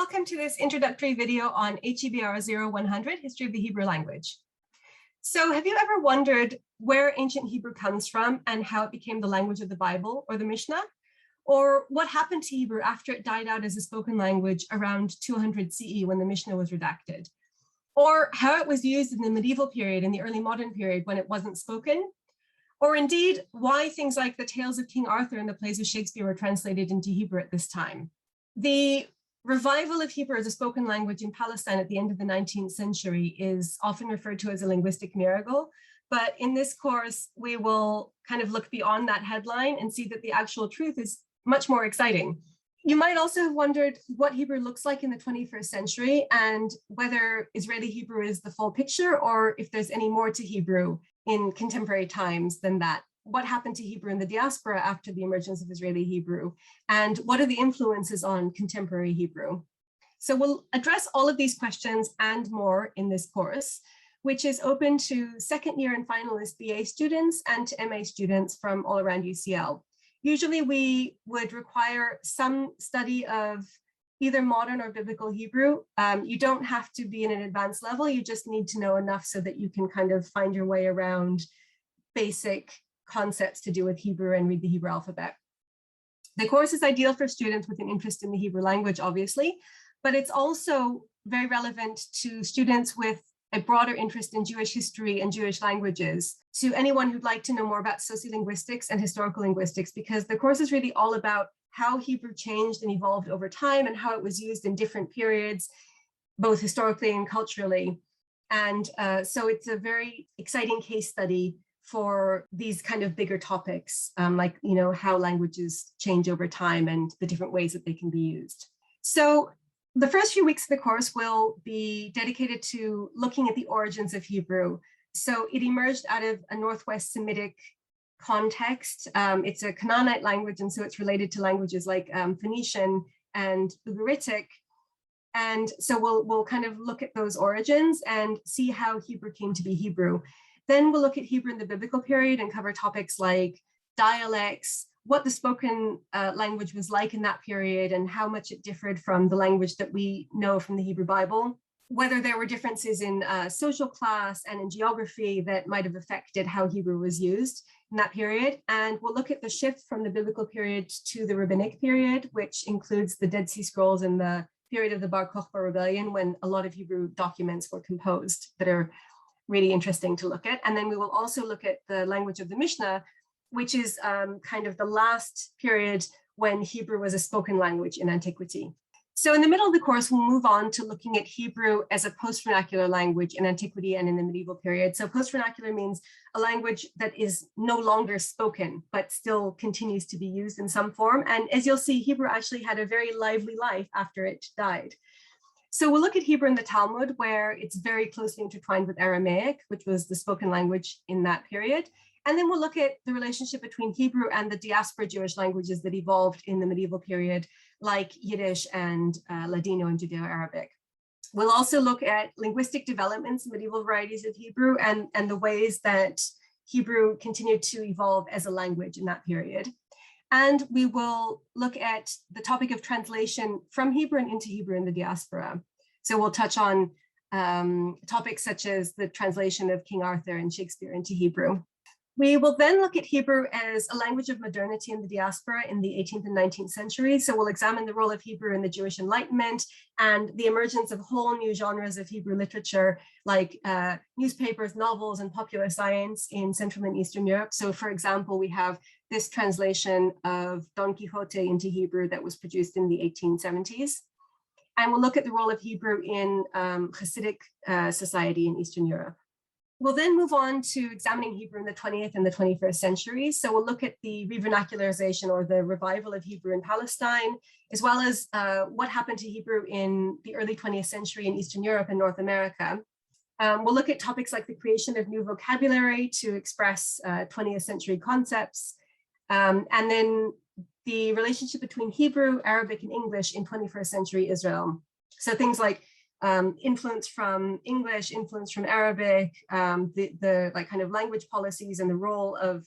Welcome to this introductory video on HEBR0100, History of the Hebrew Language. So have you ever wondered where ancient Hebrew comes from and how it became the language of the Bible or the Mishnah? Or what happened to Hebrew after it died out as a spoken language around 200 CE when the Mishnah was redacted? Or how it was used in the medieval period, in the early modern period when it wasn't spoken? Or indeed, why things like the tales of King Arthur and the plays of Shakespeare were translated into Hebrew at this time? The revival of Hebrew as a spoken language in Palestine at the end of the 19th century is often referred to as a linguistic miracle. But in this course, we will kind of look beyond that headline and see that the actual truth is much more exciting. You might also have wondered what Hebrew looks like in the 21st century and whether Israeli Hebrew is the full picture or if there's any more to Hebrew in contemporary times than that. What happened to Hebrew in the diaspora after the emergence of Israeli Hebrew? And what are the influences on contemporary Hebrew? So we'll address all of these questions and more in this course, which is open to second year and finalist BA students and to MA students from all around UCL. Usually we would require some study of either modern or biblical Hebrew. You don't have to be in an advanced level, you just need to know enough so that you can kind of find your way around basic concepts to do with Hebrew and read the Hebrew alphabet. The course is ideal for students with an interest in the Hebrew language, obviously, but it's also very relevant to students with a broader interest in Jewish history and Jewish languages, to anyone who'd like to know more about sociolinguistics and historical linguistics, because the course is really all about how Hebrew changed and evolved over time and how it was used in different periods, both historically and culturally. And so it's a very exciting case study for these kind of bigger topics, like, how languages change over time and the different ways that they can be used. So the first few weeks of the course will be dedicated to looking at the origins of Hebrew. So it emerged out of a Northwest Semitic context. It's a Canaanite language, and so it's related to languages like Phoenician and Ugaritic. And so we'll kind of look at those origins and see how Hebrew came to be Hebrew. Then we'll look at Hebrew in the biblical period and cover topics like dialects, what the spoken language was like in that period and how much it differed from the language that we know from the Hebrew Bible, whether there were differences in social class and in geography that might have affected how Hebrew was used in that period. And we'll look at the shift from the biblical period to the rabbinic period, which includes the Dead Sea Scrolls and the period of the Bar Kokhba rebellion, when a lot of Hebrew documents were composed that are really interesting to look at. And then we will also look at the language of the Mishnah, which is kind of the last period when Hebrew was a spoken language in antiquity. So in the middle of the course, we'll move on to looking at Hebrew as a post-vernacular language in antiquity and in the medieval period. So post-vernacular means a language that is no longer spoken, but still continues to be used in some form. And as you'll see, Hebrew actually had a very lively life after it died. So we'll look at Hebrew in the Talmud, where it's very closely intertwined with Aramaic, which was the spoken language in that period. And then we'll look at the relationship between Hebrew and the diaspora Jewish languages that evolved in the medieval period, like Yiddish and Ladino and Judeo-Arabic. We'll also look at linguistic developments in medieval varieties of Hebrew and the ways that Hebrew continued to evolve as a language in that period. And we will look at the topic of translation from Hebrew and into Hebrew in the diaspora. So we'll touch on topics such as the translation of King Arthur and Shakespeare into Hebrew. We will then look at Hebrew as a language of modernity in the diaspora in the 18th and 19th centuries. So we'll examine the role of Hebrew in the Jewish Enlightenment and the emergence of whole new genres of Hebrew literature, like newspapers, novels, and popular science in Central and Eastern Europe. So for example, we have this translation of Don Quixote into Hebrew that was produced in the 1870s. And we'll look at the role of Hebrew in Hasidic society in Eastern Europe. We'll then move on to examining Hebrew in the 20th and the 21st centuries. So we'll look at the revernacularization or the revival of Hebrew in Palestine, as well as what happened to Hebrew in the early 20th century in Eastern Europe and North America. We'll look at topics like the creation of new vocabulary to express 20th century concepts, and then the relationship between Hebrew, Arabic, and English in 21st century Israel. So things like influence from English, influence from Arabic, the like kind of language policies and the role of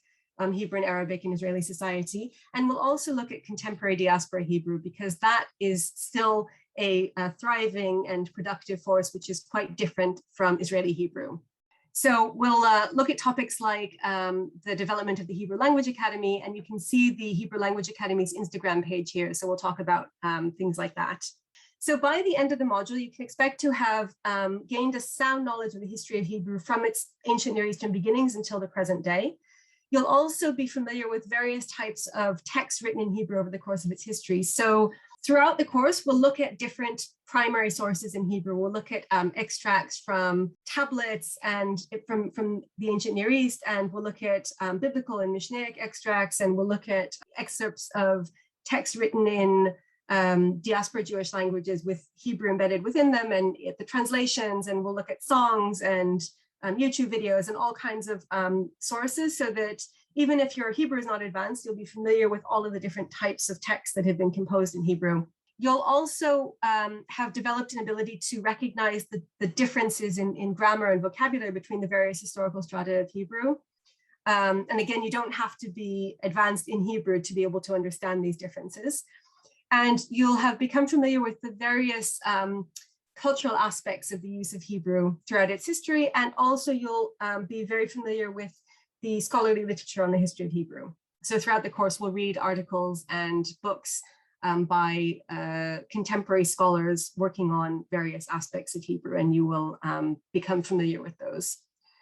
Hebrew and Arabic in Israeli society. And we'll also look at contemporary diaspora Hebrew, because that is still a thriving and productive force, which is quite different from Israeli Hebrew. So we'll look at topics like the development of the Hebrew Language Academy, and you can see the Hebrew Language Academy's Instagram page here. So we'll talk about things like that. So by the end of the module, you can expect to have gained a sound knowledge of the history of Hebrew from its ancient Near Eastern beginnings until the present day. You'll also be familiar with various types of texts written in Hebrew over the course of its history. So throughout the course, we'll look at different primary sources in Hebrew. We'll look at extracts from tablets and from the ancient Near East, and we'll look at biblical and Mishnaic extracts, and we'll look at excerpts of texts written in diaspora Jewish languages with Hebrew embedded within them, and the translations, and we'll look at songs and YouTube videos and all kinds of sources, so that even if your Hebrew is not advanced, you'll be familiar with all of the different types of texts that have been composed in Hebrew. You'll also have developed an ability to recognize the differences in grammar and vocabulary between the various historical strata of Hebrew. And again, you don't have to be advanced in Hebrew to be able to understand these differences. And you'll have become familiar with the various cultural aspects of the use of Hebrew throughout its history. And also you'll be very familiar with the scholarly literature on the history of Hebrew. So throughout the course, we'll read articles and books by contemporary scholars working on various aspects of Hebrew, and you will become familiar with those.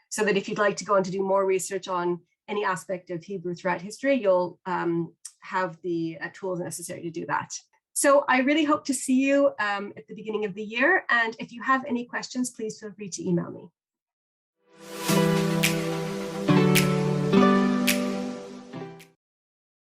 So that if you'd like to go on to do more research on any aspect of Hebrew throughout history, you'll have the tools necessary to do that. So I really hope to see you at the beginning of the year. And if you have any questions, please feel free to email me.